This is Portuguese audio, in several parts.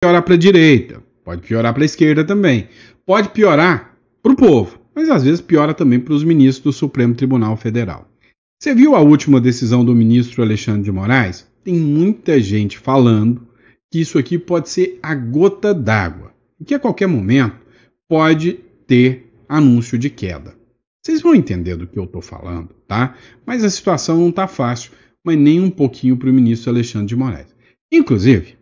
piorar para a direita, pode piorar para a esquerda também, pode piorar para o povo, mas às vezes piora também para os ministros do Supremo Tribunal Federal. Você viu a última decisão do ministro Alexandre de Moraes? Tem muita gente falando que isso aqui pode ser a gota d'água, e que a qualquer momento pode ter anúncio de queda. Vocês vão entender do que eu estou falando, tá? Mas a situação não está fácil, mas nem um pouquinho para o ministro Alexandre de Moraes. Inclusive,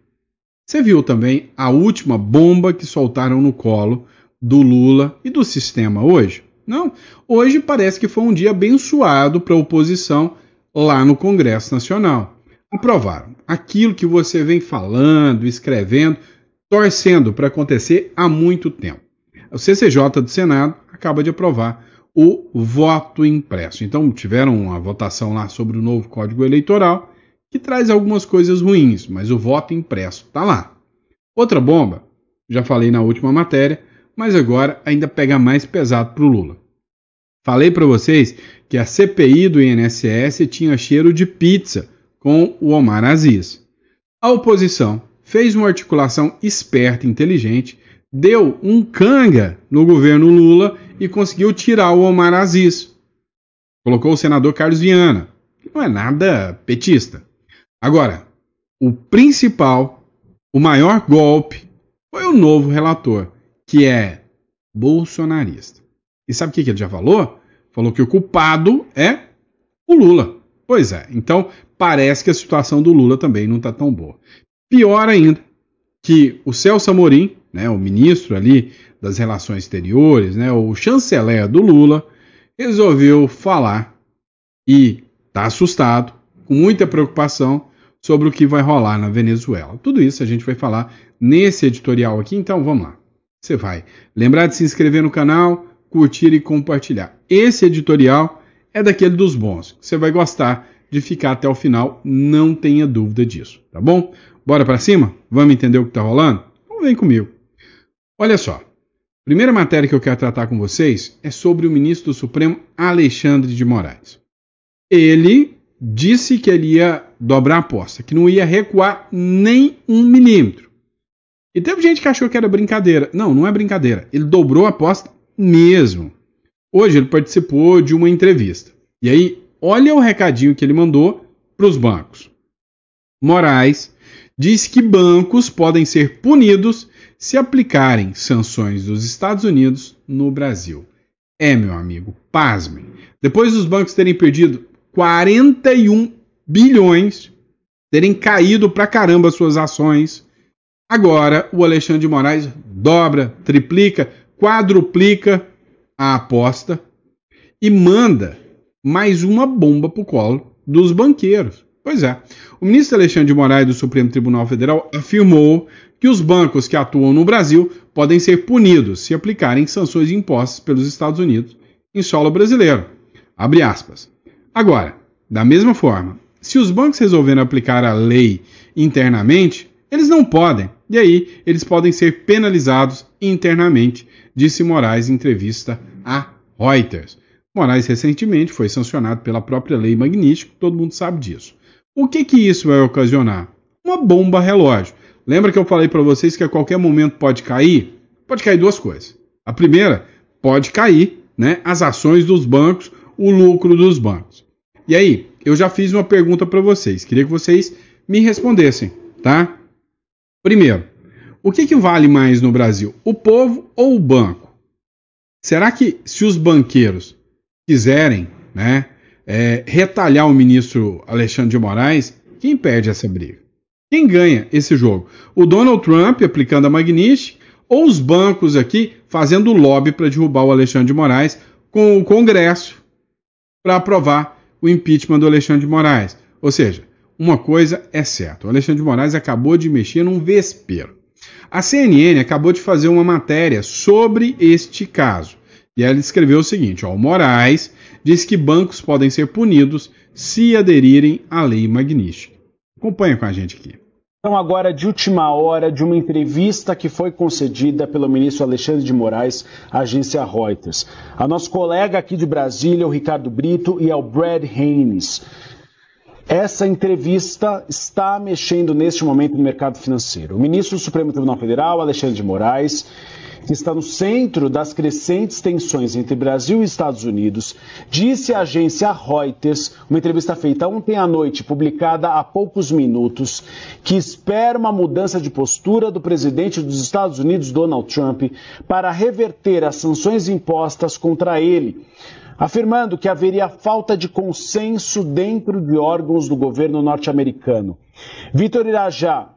você viu também a última bomba que soltaram no colo do Lula e do sistema hoje? Não, hoje parece que foi um dia abençoado para a oposição lá no Congresso Nacional. Aprovaram aquilo que você vem falando, escrevendo, torcendo para acontecer há muito tempo. O CCJ do Senado acaba de aprovar o voto impresso. Então tiveram uma votação lá sobre o novo Código Eleitoral, que traz algumas coisas ruins, mas o voto impresso está lá. Outra bomba, já falei na última matéria, mas agora ainda pega mais pesado para o Lula. Falei para vocês que a CPI do INSS tinha cheiro de pizza com o Omar Aziz. A oposição fez uma articulação esperta e inteligente, deu um canga no governo Lula e conseguiu tirar o Omar Aziz. Colocou o senador Carlos Viana, que não é nada petista. Agora, o principal, o maior golpe, foi o novo relator, que é bolsonarista. E sabe o que ele já falou? Falou que o culpado é o Lula. Pois é, então parece que a situação do Lula também não está tão boa. Pior ainda, que o Celso Amorim, né, o ministro ali das Relações Exteriores, né, o chanceler do Lula, resolveu falar e está assustado, com muita preocupação, sobre o que vai rolar na Venezuela. Tudo isso a gente vai falar nesse editorial aqui, então vamos lá. Você vai lembrar de se inscrever no canal, curtir e compartilhar. Esse editorial é daquele dos bons, você vai gostar de ficar até o final, não tenha dúvida disso, tá bom? Bora para cima? Vamos entender o que está rolando? Então vem comigo. Olha só, primeira matéria que eu quero tratar com vocês é sobre o ministro do Supremo Alexandre de Moraes. Ele disse que ele ia dobrar a aposta, que não ia recuar nem 1 milímetro. E teve gente que achou que era brincadeira. Não, não é brincadeira. Ele dobrou a aposta mesmo. Hoje ele participou de uma entrevista. E aí, olha o recadinho que ele mandou para os bancos. Moraes diz que bancos podem ser punidos se aplicarem sanções dos Estados Unidos no Brasil. Meu amigo, pasmem. Depois dos bancos terem perdido 41 bilhões, terem caído pra caramba suas ações, agora o Alexandre de Moraes dobra, triplica, quadruplica a aposta e manda mais uma bomba pro colo dos banqueiros. Pois é, o ministro Alexandre de Moraes do Supremo Tribunal Federal afirmou que os bancos que atuam no Brasil podem ser punidos se aplicarem sanções impostas pelos Estados Unidos em solo brasileiro. Abre aspas. Agora, da mesma forma, se os bancos resolverem aplicar a lei internamente, eles não podem, e aí eles podem ser penalizados internamente, disse Moraes em entrevista a Reuters. Moraes recentemente foi sancionado pela própria lei Magnitsky, todo mundo sabe disso. O que isso vai ocasionar? Uma bomba relógio. Lembra que eu falei para vocês que a qualquer momento pode cair? Pode cair duas coisas. A primeira, pode cair, né, as ações dos bancos, o lucro dos bancos. E aí, eu já fiz uma pergunta para vocês. Queria que vocês me respondessem, tá? Primeiro, o que vale mais no Brasil? O povo ou o banco? Será que se os banqueiros quiserem, né, retalhar o ministro Alexandre de Moraes, quem perde essa briga? Quem ganha esse jogo? O Donald Trump aplicando a Magnitsky ou os bancos aqui fazendo lobby para derrubar o Alexandre de Moraes com o Congresso para aprovar o impeachment do Alexandre de Moraes? Ou seja, uma coisa é certa, o Alexandre de Moraes acabou de mexer num vespeiro. A CNN acabou de fazer uma matéria sobre este caso. E ela escreveu o seguinte, o Moraes diz que bancos podem ser punidos se aderirem à lei Magnitsky. Acompanha com a gente aqui. Então, agora, de última hora, de uma entrevista que foi concedida pelo ministro Alexandre de Moraes à agência Reuters. A nosso colega aqui de Brasília, o Ricardo Brito, e ao Brad Haynes. Essa entrevista está mexendo neste momento no mercado financeiro. O ministro do Supremo Tribunal Federal, Alexandre de Moraes, que está no centro das crescentes tensões entre Brasil e Estados Unidos, disse à agência Reuters, uma entrevista feita ontem à noite, publicada há poucos minutos, que espera uma mudança de postura do presidente dos Estados Unidos, Donald Trump, para reverter as sanções impostas contra ele, afirmando que haveria falta de consenso dentro de órgãos do governo norte-americano. Vitor Irajá,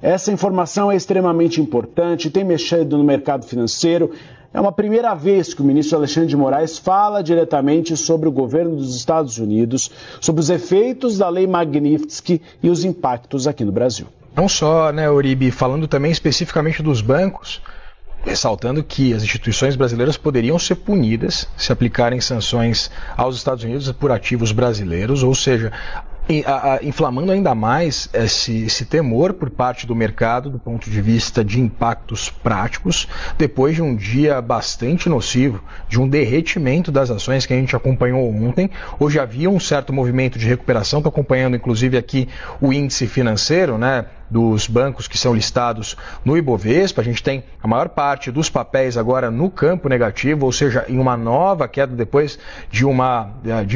essa informação é extremamente importante, tem mexido no mercado financeiro. É uma primeira vez que o ministro Alexandre de Moraes fala diretamente sobre o governo dos Estados Unidos, sobre os efeitos da Lei Magnitsky e os impactos aqui no Brasil. Não só, né, Uribe, falando também especificamente dos bancos, ressaltando que as instituições brasileiras poderiam ser punidas se aplicarem sanções aos Estados Unidos por ativos brasileiros, ou seja, inflamando ainda mais esse temor por parte do mercado do ponto de vista de impactos práticos, depois de um dia bastante nocivo, de um derretimento das ações que a gente acompanhou ontem. Hoje havia um certo movimento de recuperação, estou acompanhando inclusive aqui o índice financeiro, né, dos bancos que são listados no Ibovespa. A gente tem a maior parte dos papéis agora no campo negativo, ou seja, em uma nova queda depois de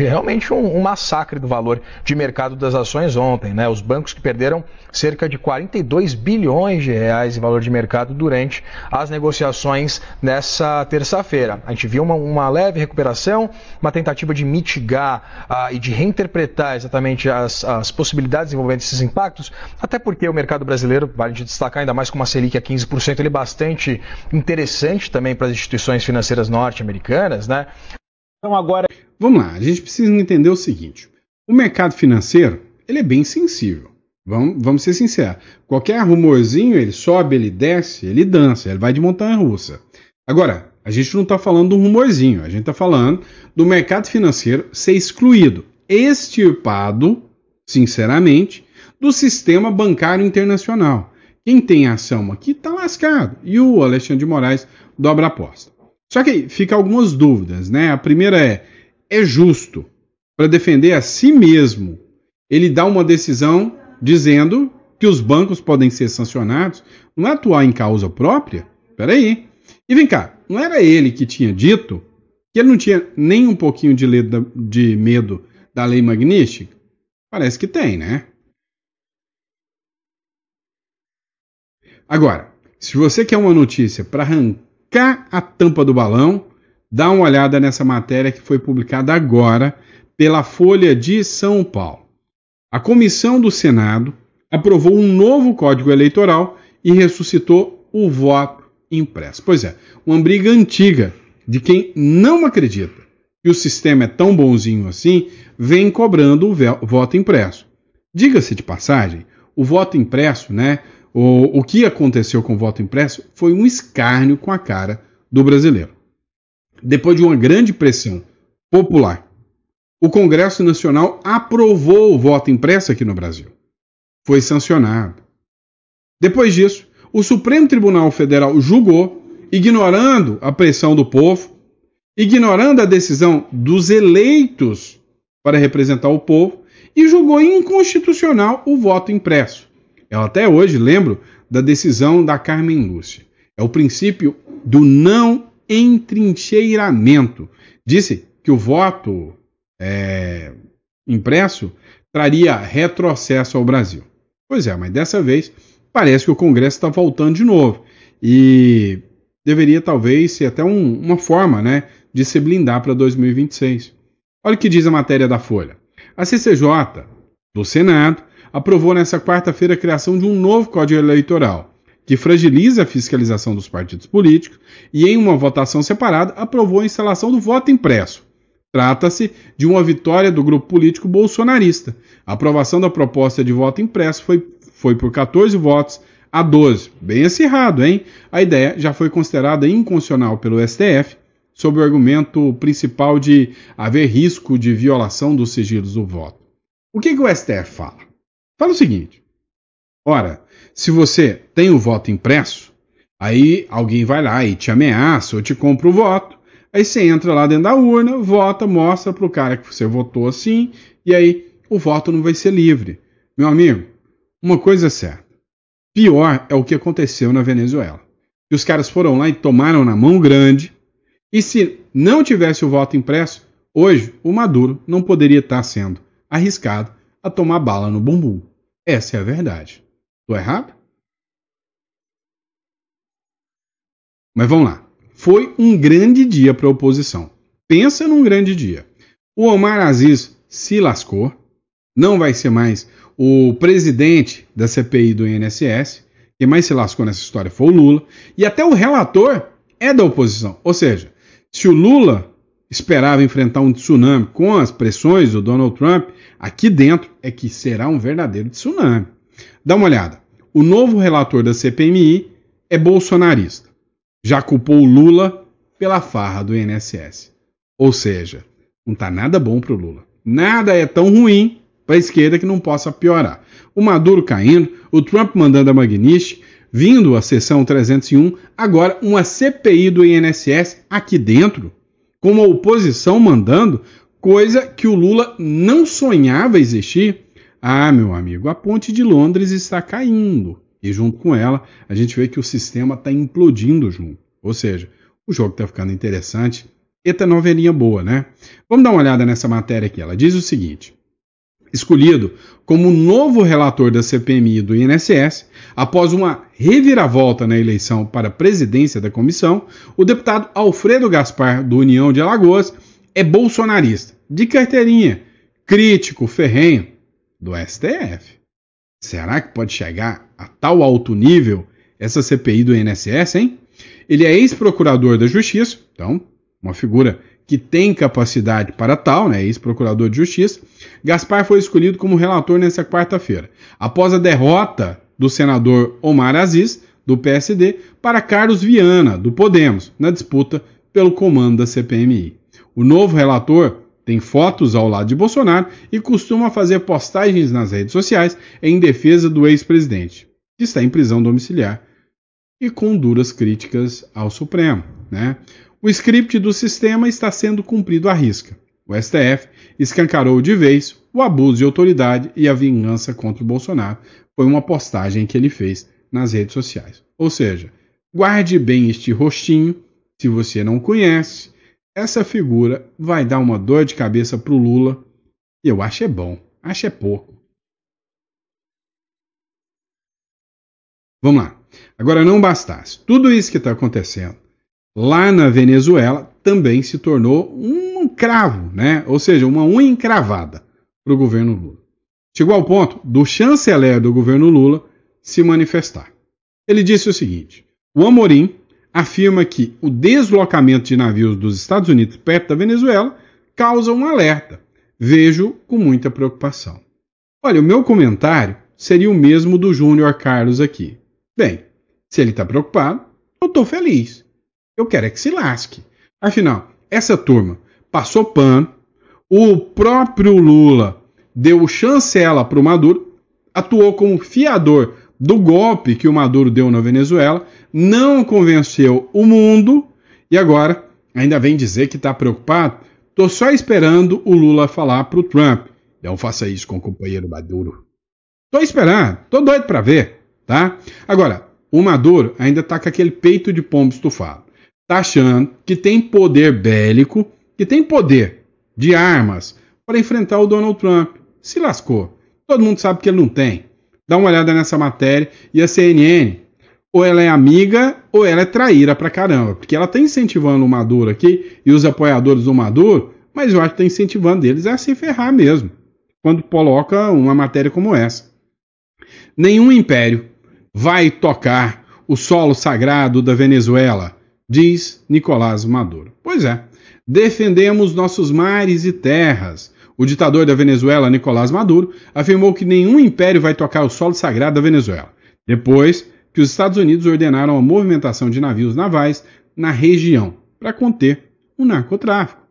realmente um massacre do valor de mercado das ações ontem, né? Os bancos que perderam cerca de 42 bilhões de reais em valor de mercado durante as negociações nessa terça-feira. A gente viu uma leve recuperação, uma tentativa de mitigar e de reinterpretar exatamente as possibilidades envolvendo esses impactos, até porque o mercado brasileiro, vale de destacar, ainda mais com uma Selic a 15%, ele é bastante interessante também para as instituições financeiras norte-americanas, né? Então agora, vamos lá, a gente precisa entender o seguinte: o mercado financeiro, ele é bem sensível, vamos ser sinceros. Qualquer rumorzinho, ele sobe, ele desce, ele dança, ele vai de montanha-russa. Agora, a gente não está falando de um rumorzinho, a gente está falando do mercado financeiro ser excluído, extirpado, sinceramente, do sistema bancário internacional. Quem tem ação aqui está lascado. E o Alexandre de Moraes dobra a aposta. Só que fica algumas dúvidas, né? A primeira é justo, para defender a si mesmo, ele dá uma decisão dizendo que os bancos podem ser sancionados, não é atuar em causa própria? Peraí. E vem cá, não era ele que tinha dito que ele não tinha nem um pouquinho de medo da Lei Magnitsky? Parece que tem, né? Agora, se você quer uma notícia para arrancar a tampa do balão, dá uma olhada nessa matéria que foi publicada agora pela Folha de São Paulo. A comissão do Senado aprovou um novo Código Eleitoral e ressuscitou o voto impresso. Pois é, uma briga antiga de quem não acredita que o sistema é tão bonzinho assim, vem cobrando o voto impresso. Diga-se de passagem, o voto impresso, né? O que aconteceu com o voto impresso foi um escárnio com a cara do brasileiro. Depois de uma grande pressão popular, o Congresso Nacional aprovou o voto impresso aqui no Brasil. Foi sancionado. Depois disso, o Supremo Tribunal Federal julgou, ignorando a pressão do povo, ignorando a decisão dos eleitos para representar o povo, e julgou inconstitucional o voto impresso. Eu até hoje lembro da decisão da Carmen Lúcia. É o princípio do não entrincheiramento. Disse que o voto impresso traria retrocesso ao Brasil. Pois é, mas dessa vez parece que o Congresso está voltando de novo. E deveria talvez ser até uma forma, né, de se blindar para 2026. Olha o que diz a matéria da Folha. A CCJ do Senado aprovou nesta quarta-feira a criação de um novo Código Eleitoral, que fragiliza a fiscalização dos partidos políticos e, em uma votação separada, aprovou a instalação do voto impresso. Trata-se de uma vitória do grupo político bolsonarista. A aprovação da proposta de voto impresso foi por 14 votos a 12. Bem acirrado, hein? A ideia já foi considerada inconstitucional pelo STF, sob o argumento principal de haver risco de violação dos sigilos do voto. O que o STF fala? Fala o seguinte: ora, se você tem o voto impresso, aí alguém vai lá e te ameaça ou te compra o voto, aí você entra lá dentro da urna, vota, mostra para o cara que você votou assim, e aí o voto não vai ser livre. Meu amigo, uma coisa é certa. Pior é o que aconteceu na Venezuela. E os caras foram lá e tomaram na mão grande. E se não tivesse o voto impresso, hoje o Maduro não poderia estar sendo arriscado a tomar bala no bumbum. Essa é a verdade. Estou errado? Mas vamos lá. Foi um grande dia para a oposição. Pensa num grande dia. O Omar Aziz se lascou. Não vai ser mais o presidente da CPI do INSS. Quem mais se lascou nessa história foi o Lula. E até o relator é da oposição. Ou seja, se o Lula esperava enfrentar um tsunami com as pressões do Donald Trump, aqui dentro é que será um verdadeiro tsunami. Dá uma olhada. O novo relator da CPMI é bolsonarista. Já culpou o Lula pela farra do INSS. Ou seja, não está nada bom para o Lula. Nada é tão ruim para a esquerda que não possa piorar. O Maduro caindo, o Trump mandando a Magnitsky, vindo a sessão 301, agora uma CPI do INSS aqui dentro, com uma oposição mandando, coisa que o Lula não sonhava existir. Ah, meu amigo, a ponte de Londres está caindo. E junto com ela, a gente vê que o sistema está implodindo junto. Ou seja, o jogo está ficando interessante. Eita novelinha boa, né? Vamos dar uma olhada nessa matéria aqui. Ela diz o seguinte. Escolhido como novo relator da CPMI do INSS, após uma reviravolta na eleição para a presidência da comissão, o deputado Alfredo Gaspar, do União de Alagoas, é bolsonarista, de carteirinha, crítico ferrenho do STF. Será que pode chegar a tal alto nível essa CPI do INSS, hein? Ele é ex-procurador da Justiça, então, uma figura que tem capacidade para tal, né? Ex-procurador de Justiça. Gaspar foi escolhido como relator nesta quarta-feira, após a derrota do senador Omar Aziz, do PSD, para Carlos Viana, do Podemos, na disputa pelo comando da CPMI. O novo relator tem fotos ao lado de Bolsonaro e costuma fazer postagens nas redes sociais em defesa do ex-presidente, que está em prisão domiciliar e com duras críticas ao Supremo, né? O script do sistema está sendo cumprido à risca. O STF escancarou de vez o abuso de autoridade e a vingança contra o Bolsonaro. Foi uma postagem que ele fez nas redes sociais. Ou seja, guarde bem este rostinho, se você não conhece. Essa figura vai dar uma dor de cabeça para o Lula. E eu acho é bom, acho é pouco. Vamos lá. Agora, não bastasse tudo isso que está acontecendo lá na Venezuela, também se tornou um cravo, né? Ou seja, uma unha encravada para o governo Lula. Chegou ao ponto do chanceler do governo Lula se manifestar. Ele disse o seguinte: o Amorim afirma que o deslocamento de navios dos Estados Unidos perto da Venezuela causa um alerta. Vejo com muita preocupação. Olha, o meu comentário seria o mesmo do Júnior Carlos aqui. Bem, se ele está preocupado, eu estou feliz. Eu quero é que se lasque. Afinal, essa turma passou pano, o próprio Lula deu chancela para o Maduro, atuou como fiador do golpe que o Maduro deu na Venezuela, não convenceu o mundo e agora ainda vem dizer que está preocupado. Estou só esperando o Lula falar para o Trump: não faça isso com o companheiro Maduro. Estou esperando, estou doido para ver, tá? Agora, o Maduro ainda está com aquele peito de pombo estufado. Está achando que tem poder bélico, que tem poder de armas para enfrentar o Donald Trump. Se lascou. Todo mundo sabe que ele não tem. Dá uma olhada nessa matéria. E a CNN, ou ela é amiga ou ela é traíra pra caramba. Porque ela está incentivando o Maduro aqui e os apoiadores do Maduro, mas eu acho que está incentivando eles a se ferrar mesmo, quando coloca uma matéria como essa. Nenhum império vai tocar o solo sagrado da Venezuela, diz Nicolás Maduro. Pois é, defendemos nossos mares e terras. O ditador da Venezuela, Nicolás Maduro, afirmou que nenhum império vai tocar o solo sagrado da Venezuela, depois que os Estados Unidos ordenaram a movimentação de navios navais na região para conter o narcotráfico.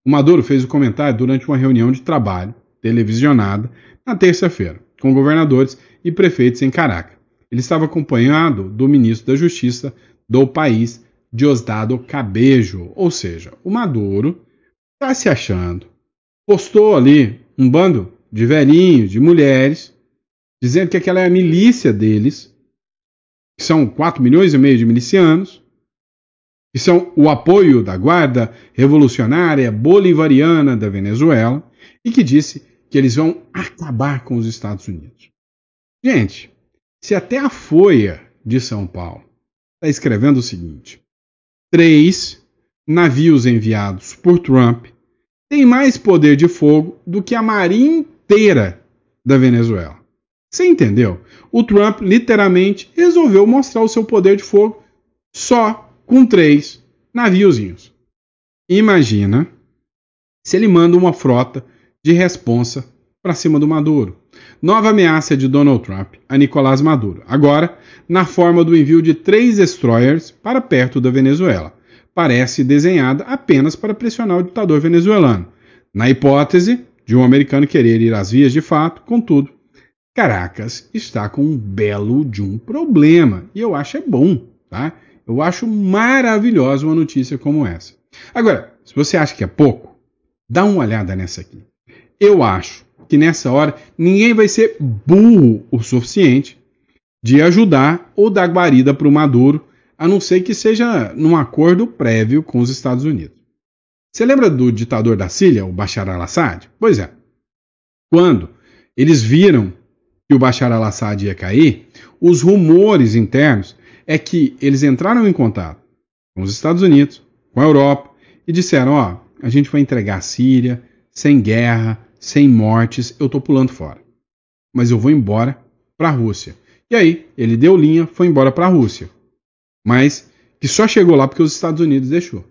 O Maduro fez o comentário durante uma reunião de trabalho televisionada na terça-feira, com governadores e prefeitos em Caracas. Ele estava acompanhado do ministro da Justiça do país, Diosdado Cabello, ou seja, o Maduro está se achando. Postou ali um bando de velhinhos, de mulheres, dizendo que aquela é a milícia deles, que são 4,5 milhões de milicianos, que são o apoio da Guarda Revolucionária Bolivariana da Venezuela, e que disse que eles vão acabar com os Estados Unidos. Gente, se até a Folha de São Paulo está escrevendo o seguinte: 3 navios enviados por Trump têm mais poder de fogo do que a marinha inteira da Venezuela. Você entendeu? O Trump literalmente resolveu mostrar o seu poder de fogo só com 3 naviozinhos. Imagina se ele manda uma frota de responsa para cima do Maduro. Nova ameaça de Donald Trump a Nicolás Maduro, agora na forma do envio de 3 destroyers para perto da Venezuela. Parece desenhada apenas para pressionar o ditador venezuelano, na hipótese de um americano querer ir às vias de fato. Contudo, Caracas está com um belo de um problema, e eu acho bom, tá? Eu acho maravilhosa uma notícia como essa. Agora, se você acha que é pouco, dá uma olhada nessa aqui. Eu acho que nessa hora ninguém vai ser burro o suficiente de ajudar ou dar guarida para o Maduro, a não ser que seja num acordo prévio com os Estados Unidos. Você lembra do ditador da Síria, o Bashar al-Assad? Pois é. Quando eles viram que o Bashar al-Assad ia cair, os rumores internos é que eles entraram em contato com os Estados Unidos, com a Europa, e disseram: ó, a gente vai entregar a Síria sem guerra, sem mortes, eu tô pulando fora. Mas eu vou embora para a Rússia. E aí, ele deu linha, foi embora para a Rússia. Mas que só chegou lá porque os Estados Unidos deixou.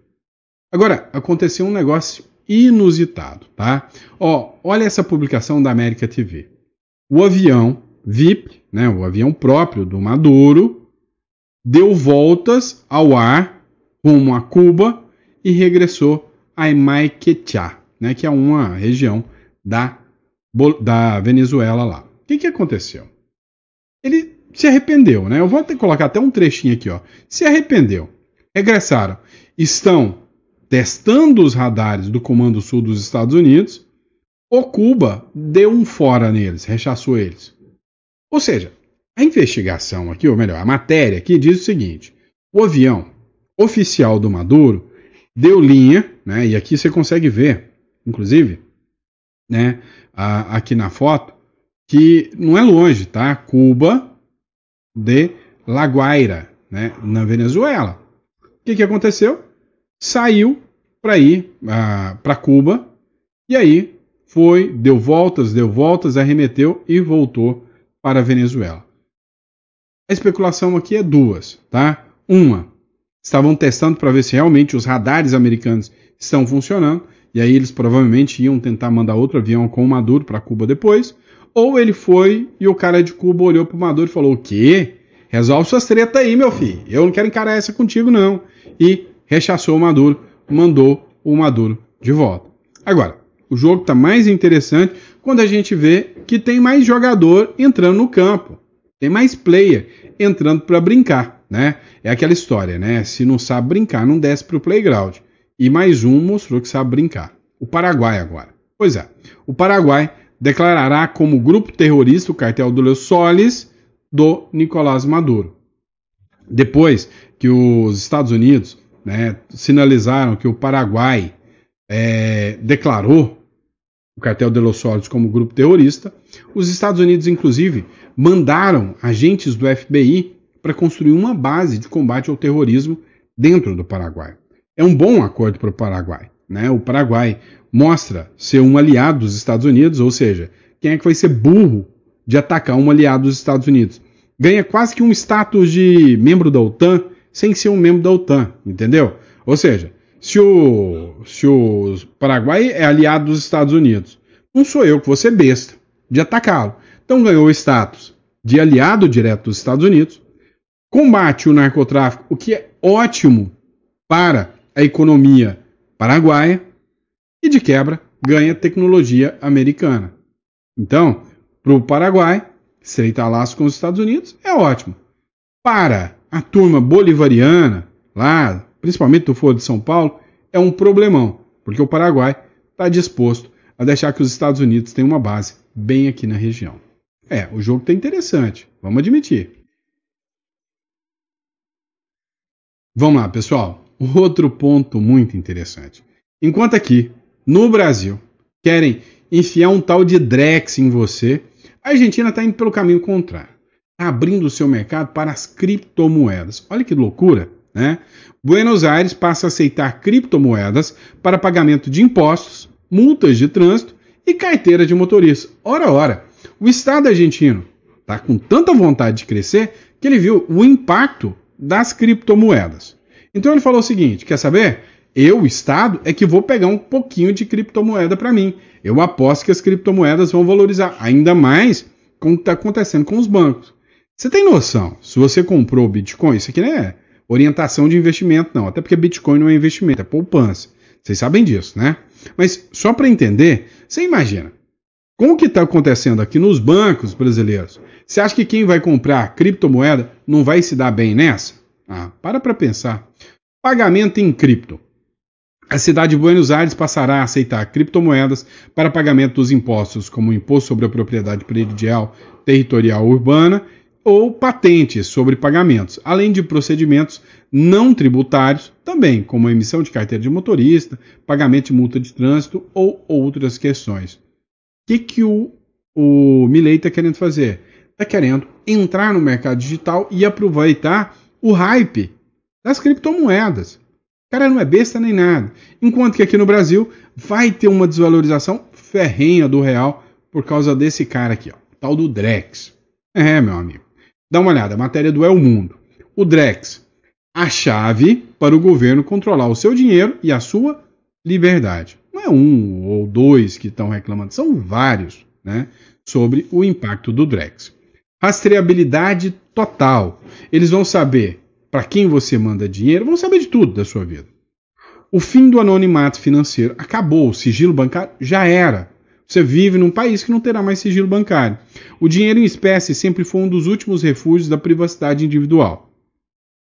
Agora, aconteceu um negócio inusitado, tá? Ó, olha essa publicação da América TV. O avião VIP, né, o avião próprio do Maduro, deu voltas ao ar rumo a Cuba e regressou a Maiquetía, né, que é uma região da Venezuela lá. O que aconteceu? Ele se arrependeu, né? Eu vou colocar até um trechinho aqui, ó. Se arrependeu. Regressaram. Estão testando os radares do Comando Sul dos Estados Unidos. O Cuba deu um fora neles, rechaçou eles. Ou seja, a investigação aqui, ou melhor, a matéria aqui diz o seguinte: o avião oficial do Maduro deu linha, né? E aqui você consegue ver, inclusive, né, aqui na foto, que não é longe, tá? Cuba de La Guaira, né, na Venezuela. O que aconteceu? Saiu para ir para Cuba e aí deu voltas, arremeteu e voltou para a Venezuela. A especulação aqui é 2, tá? Uma, estavam testando para ver se realmente os radares americanos estão funcionando, e aí eles provavelmente iam tentar mandar outro avião com o Maduro para Cuba depois. Ou ele foi e o cara de Cuba olhou pro Maduro e falou: o quê? Resolve suas tretas aí, meu filho. Eu não quero encarar essa contigo, não. E rechaçou o Maduro, mandou o Maduro de volta. Agora, o jogo está mais interessante quando a gente vê que tem mais jogador entrando no campo. Tem mais player entrando para brincar, né? É aquela história, né? Se não sabe brincar, não desce pro playground. E mais um mostrou que sabe brincar. O Paraguai agora. Pois é, o Paraguai declarará como grupo terrorista o cartel do Los Soles do Nicolás Maduro. Depois que os Estados Unidos, né, sinalizaram que o Paraguai declarou o cartel de Los Soles como grupo terrorista, os Estados Unidos, inclusive, mandaram agentes do FBI para construir uma base de combate ao terrorismo dentro do Paraguai. É um bom acordo para o Paraguai, né? O Paraguai mostra ser um aliado dos Estados Unidos, ou seja, quem é que vai ser burro de atacar um aliado dos Estados Unidos? Ganha quase que um status de membro da OTAN sem ser um membro da OTAN, entendeu? Ou seja, se o Paraguai é aliado dos Estados Unidos, não sou eu que vou ser besta de atacá-lo. Então ganhou o status de aliado direto dos Estados Unidos, combate o narcotráfico, o que é ótimo para a economia paraguaia, e de quebra ganha tecnologia americana. Então, para o Paraguai, estreitar laços com os Estados Unidos é ótimo. Para a turma bolivariana, lá, principalmente do Foro de São Paulo, é um problemão, porque o Paraguai está disposto a deixar que os Estados Unidos tenham uma base bem aqui na região. O jogo tá interessante, vamos admitir. Vamos lá, pessoal. Outro ponto muito interessante. Enquanto aqui, no Brasil, querem enfiar um tal de Drex em você, a Argentina está indo pelo caminho contrário. Está abrindo o seu mercado para as criptomoedas. Olha que loucura, né? Buenos Aires passa a aceitar criptomoedas para pagamento de impostos, multas de trânsito e carteira de motorista. Ora, o Estado argentino está com tanta vontade de crescer que ele viu o impacto das criptomoedas. Então ele falou o seguinte, quer saber? Eu, Estado, é que vou pegar um pouquinho de criptomoeda para mim. Eu aposto que as criptomoedas vão valorizar, ainda mais com o que está acontecendo com os bancos. Você tem noção? Se você comprou Bitcoin, isso aqui não é orientação de investimento, não. Até porque Bitcoin não é investimento, é poupança. Vocês sabem disso, né? Mas só para entender, você imagina, com o que está acontecendo aqui nos bancos brasileiros, você acha que quem vai comprar criptomoeda não vai se dar bem nessa? Para pensar. Pagamento em cripto. A cidade de Buenos Aires passará a aceitar criptomoedas para pagamento dos impostos, como o Imposto sobre a Propriedade Predial Territorial Urbana ou patentes sobre pagamentos, além de procedimentos não tributários, também como a emissão de carteira de motorista, pagamento de multa de trânsito ou outras questões. O que o Milei está querendo fazer? Está querendo entrar no mercado digital e aproveitar o hype das criptomoedas. O cara não é besta nem nada. Enquanto que aqui no Brasil vai ter uma desvalorização ferrenha do real por causa desse cara aqui, o tal do Drex. Meu amigo. Dá uma olhada, a matéria do El Mundo. O Drex, a chave para o governo controlar o seu dinheiro e a sua liberdade. Não é um ou dois que estão reclamando, são vários, né, sobre o impacto do Drex. Rastreabilidade total. Eles vão saber para quem você manda dinheiro, vão saber de tudo da sua vida. O fim do anonimato financeiro. Acabou, o sigilo bancário já era. Você vive num país que não terá mais sigilo bancário. O dinheiro em espécie sempre foi um dos últimos refúgios da privacidade individual.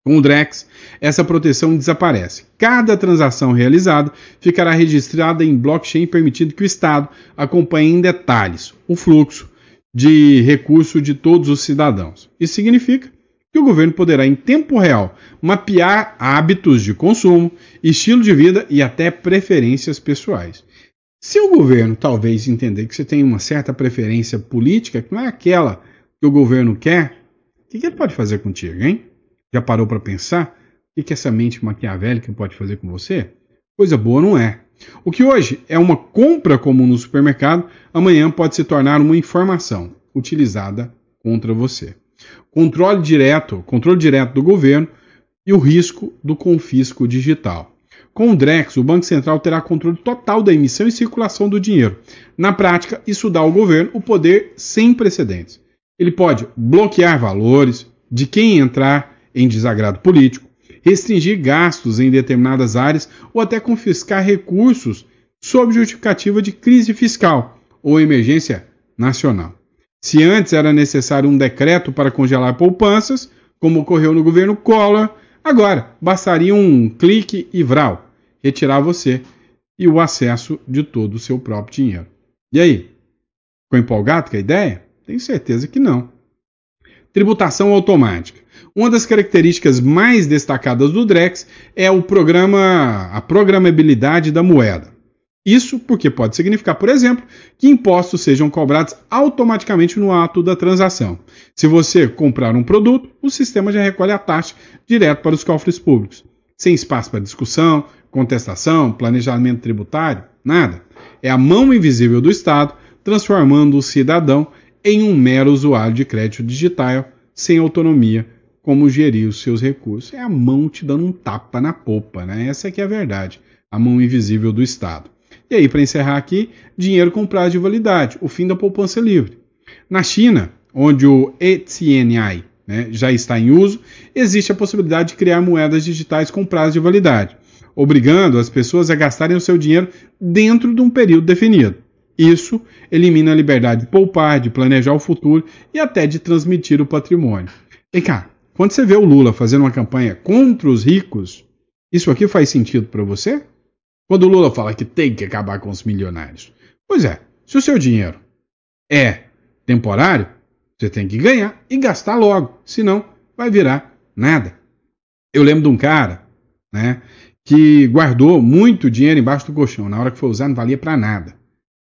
Com o Drex, essa proteção desaparece. Cada transação realizada ficará registrada em blockchain, permitindo que o Estado acompanhe em detalhes o fluxo de recursos de todos os cidadãos. Isso significa que o governo poderá, em tempo real, mapear hábitos de consumo, estilo de vida e até preferências pessoais. Se o governo talvez entender que você tem uma certa preferência política, que não é aquela que o governo quer, o que ele pode fazer contigo, hein? Já parou para pensar? O que essa mente maquiavélica pode fazer com você? Coisa boa não é. O que hoje é uma compra comum no supermercado, amanhã pode se tornar uma informação utilizada contra você. Controle direto do governo e o risco do confisco digital. Com o Drex, o Banco Central terá controle total da emissão e circulação do dinheiro. Na prática, isso dá ao governo o poder sem precedentes. Ele pode bloquear valores de quem entrar em desagrado político, restringir gastos em determinadas áreas ou até confiscar recursos sob justificativa de crise fiscal ou emergência nacional. Se antes era necessário um decreto para congelar poupanças, como ocorreu no governo Collor, agora bastaria um clique e vral, retirar você e o acesso de todo o seu próprio dinheiro. E aí? Ficou empolgado com a ideia? Tenho certeza que não. Tributação automática. Uma das características mais destacadas do Drex é a programabilidade da moeda. Isso porque pode significar, por exemplo, que impostos sejam cobrados automaticamente no ato da transação. Se você comprar um produto, o sistema já recolhe a taxa direto para os cofres públicos. Sem espaço para discussão, contestação, planejamento tributário, nada. É a mão invisível do Estado transformando o cidadão em um mero usuário de crédito digital, sem autonomia, como gerir os seus recursos. É a mão te dando um tapa na popa, né? Essa aqui é a verdade, a mão invisível do Estado. E aí, para encerrar aqui, dinheiro com prazo de validade, o fim da poupança livre. Na China, onde o eCNY, já está em uso, existe a possibilidade de criar moedas digitais com prazo de validade, obrigando as pessoas a gastarem o seu dinheiro dentro de um período definido. Isso elimina a liberdade de poupar, de planejar o futuro e até de transmitir o patrimônio. E cara, quando você vê o Lula fazendo uma campanha contra os ricos, isso aqui faz sentido para você? Quando o Lula fala que tem que acabar com os milionários. Pois é, se o seu dinheiro é temporário, você tem que ganhar e gastar logo, senão vai virar nada. Eu lembro de um cara, né, que guardou muito dinheiro embaixo do colchão. Na hora que foi usar, não valia para nada.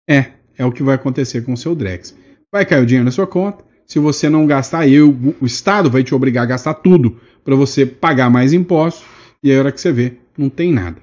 É o que vai acontecer com o seu Drex. Vai cair o dinheiro na sua conta. Se você não gastar, o Estado vai te obrigar a gastar tudo para você pagar mais impostos. E aí, a hora que você vê, não tem nada.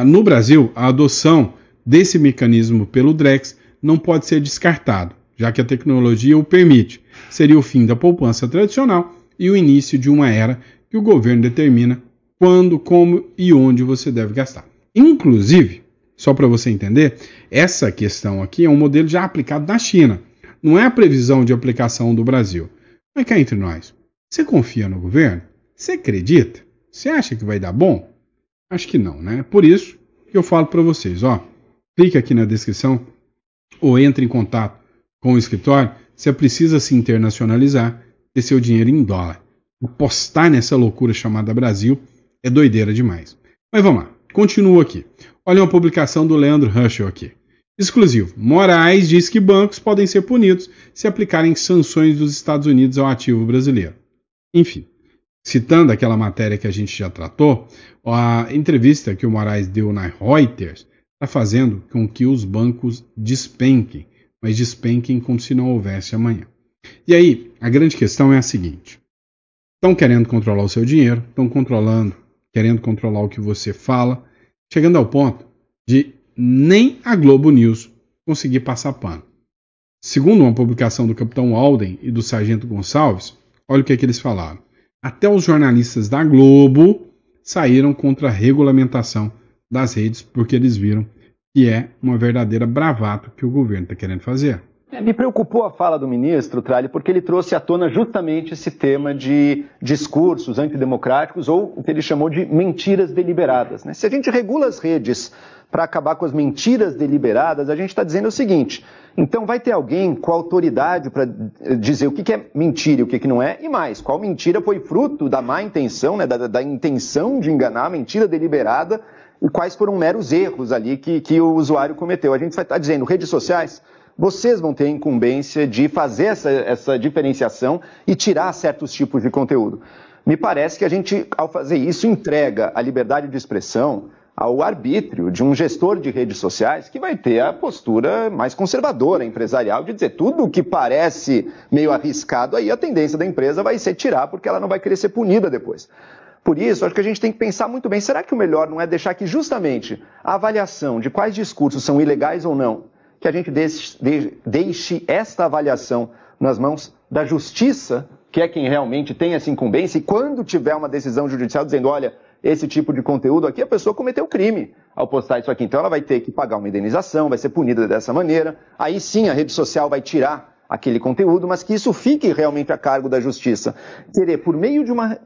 No Brasil, a adoção desse mecanismo pelo Drex não pode ser descartado, já que a tecnologia o permite. Seria o fim da poupança tradicional e o início de uma era que o governo determina quando, como e onde você deve gastar. Inclusive, só para você entender, essa questão aqui é um modelo já aplicado na China. Não é a previsão de aplicação do Brasil. Mas cá entre nós, você confia no governo? Você acredita? Você acha que vai dar bom? Acho que não, né? Por isso que eu falo para vocês, clique aqui na descrição ou entre em contato com o escritório. Você precisa se internacionalizar, ter seu dinheiro em dólar. Apostar nessa loucura chamada Brasil é doideira demais. Mas vamos lá, continuo aqui. Olha uma publicação do Leandro Ruschel aqui. Exclusivo. Moraes diz que bancos podem ser punidos se aplicarem sanções dos Estados Unidos ao ativo brasileiro. Enfim, citando aquela matéria que a gente já tratou, a entrevista que o Moraes deu na Reuters está fazendo com que os bancos despenquem, mas despenquem como se não houvesse amanhã. E aí, a grande questão é a seguinte. Estão querendo controlar o seu dinheiro, estão querendo controlar o que você fala, chegando ao ponto de nem a Globo News conseguir passar pano. Segundo uma publicação do Capitão Alden e do Sargento Gonçalves, olha o que eles falaram. Até os jornalistas da Globo saíram contra a regulamentação das redes porque eles viram que é uma verdadeira bravata que o governo está querendo fazer. Me preocupou a fala do ministro, Tralli, porque ele trouxe à tona justamente esse tema de discursos antidemocráticos ou o que ele chamou de mentiras deliberadas, né? Se a gente regula as redes para acabar com as mentiras deliberadas, a gente está dizendo o seguinte, então vai ter alguém com autoridade para dizer o que é mentira e o que não é, e mais, qual mentira foi fruto da má intenção, né, da intenção de enganar, mentira deliberada, e quais foram meros erros ali que o usuário cometeu. A gente vai estar dizendo, redes sociais, vocês vão ter a incumbência de fazer essa diferenciação e tirar certos tipos de conteúdo. Me parece que a gente, ao fazer isso, entrega a liberdade de expressão ao arbítrio de um gestor de redes sociais que vai ter a postura mais conservadora, empresarial, de dizer tudo o que parece meio arriscado, aí a tendência da empresa vai ser tirar, porque ela não vai querer ser punida depois. Por isso, acho que a gente tem que pensar muito bem, será que o melhor não é deixar que justamente a avaliação de quais discursos são ilegais ou não, que a gente deixe esta avaliação nas mãos da justiça, que é quem realmente tem essa incumbência, e quando tiver uma decisão judicial dizendo, olha, esse tipo de conteúdo aqui, a pessoa cometeu crime ao postar isso aqui. Então ela vai ter que pagar uma indenização, vai ser punida dessa maneira. Aí sim a rede social vai tirar aquele conteúdo, mas que isso fique realmente a cargo da justiça. Querer, por meio de uma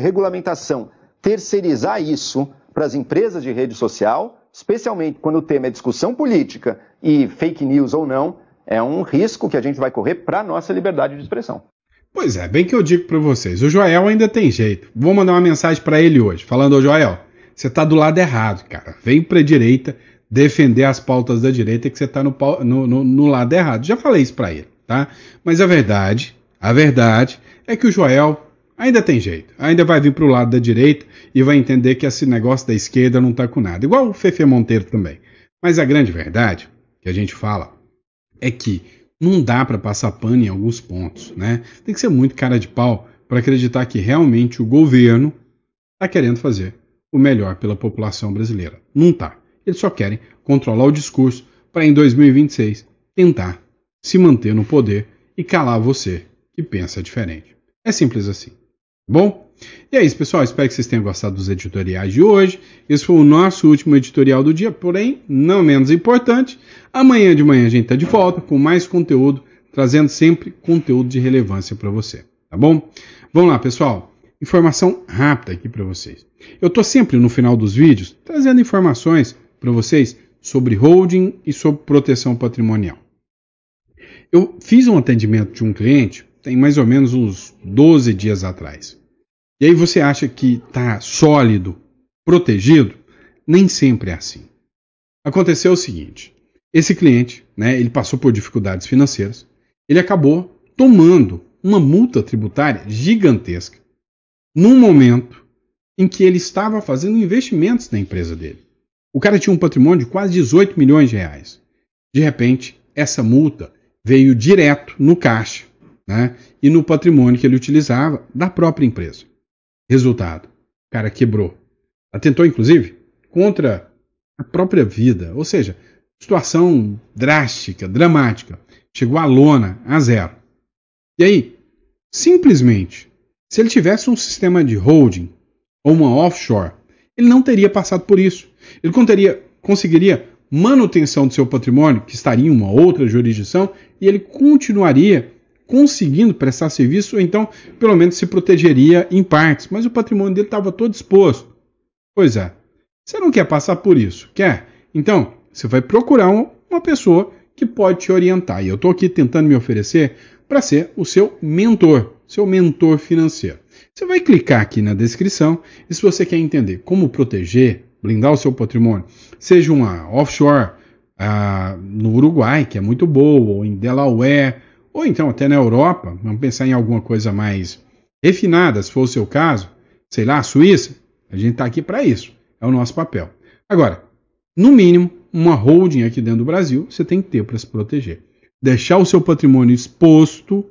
regulamentação, terceirizar isso para as empresas de rede social, especialmente quando o tema é discussão política e fake news ou não, é um risco que a gente vai correr para a nossa liberdade de expressão. Pois é, bem que eu digo para vocês, o Joel ainda tem jeito. Vou mandar uma mensagem para ele hoje, falando, ô Joel, você tá do lado errado, cara. Vem pra direita defender as pautas da direita que você tá no lado errado. Já falei isso para ele, tá? Mas a verdade é que o Joel ainda tem jeito. Ainda vai vir pro lado da direita e vai entender que esse negócio da esquerda não tá com nada. Igual o Fefe Monteiro também. Mas a grande verdade que a gente fala é que não dá para passar pano em alguns pontos, né? Tem que ser muito cara de pau para acreditar que realmente o governo está querendo fazer o melhor pela população brasileira. Não tá. Eles só querem controlar o discurso para em 2026 tentar se manter no poder e calar você que pensa diferente. É simples assim. Bom? E é isso, pessoal. Espero que vocês tenham gostado dos editoriais de hoje. Esse foi o nosso último editorial do dia, porém, não menos importante. Amanhã de manhã a gente está de volta com mais conteúdo, trazendo sempre conteúdo de relevância para você. Tá bom? Vamos lá, pessoal. Informação rápida aqui para vocês. Eu estou sempre no final dos vídeos trazendo informações para vocês sobre holding e sobre proteção patrimonial. Eu fiz um atendimento de um cliente tem mais ou menos uns 12 dias atrás. E aí você acha que está sólido, protegido? Nem sempre é assim. Aconteceu o seguinte, esse cliente, né, ele passou por dificuldades financeiras, ele acabou tomando uma multa tributária gigantesca num momento em que ele estava fazendo investimentos na empresa dele. O cara tinha um patrimônio de quase 18 milhões de reais. De repente, essa multa veio direto no caixa, né, e no patrimônio que ele utilizava da própria empresa. Resultado, o cara quebrou. Atentou, inclusive, contra a própria vida, ou seja, situação drástica, dramática. Chegou à lona, a zero. E aí, simplesmente, se ele tivesse um sistema de holding ou uma offshore, ele não teria passado por isso. Ele conseguiria manutenção do seu patrimônio, que estaria em uma outra jurisdição, e ele continuaria conseguindo prestar serviço, ou então, pelo menos, se protegeria em partes. Mas o patrimônio dele estava todo exposto. Pois é. Você não quer passar por isso? Quer? Então, você vai procurar uma pessoa que pode te orientar. E eu estou aqui tentando me oferecer para ser o seu mentor financeiro. Você vai clicar aqui na descrição e se você quer entender como proteger, blindar o seu patrimônio, seja uma offshore no Uruguai, que é muito boa, ou em Delaware, ou então até na Europa, vamos pensar em alguma coisa mais refinada, se for o seu caso, sei lá, a Suíça, a gente está aqui para isso, é o nosso papel. Agora, no mínimo, uma holding aqui dentro do Brasil, você tem que ter para se proteger. Deixar o seu patrimônio exposto